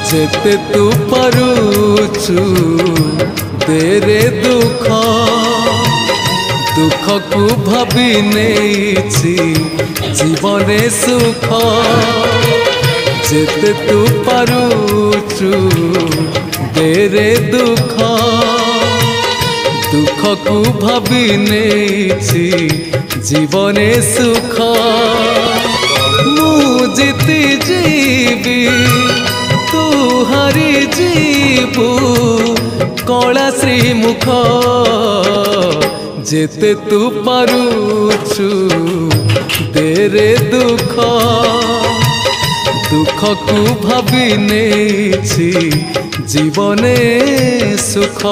जेते तू पारुचु तेरे दुख दुख को भाभी नेछि जीवने सुख जेते तू पारुचु तेरे दुख दुख को भाभी नेछि जीवने सुख मु जीती जीवी तू हरी जीवु कला श्रीमुख जेते तू पारुचु तेरे दुख दुख को भाभी नेछि जीवने सुख।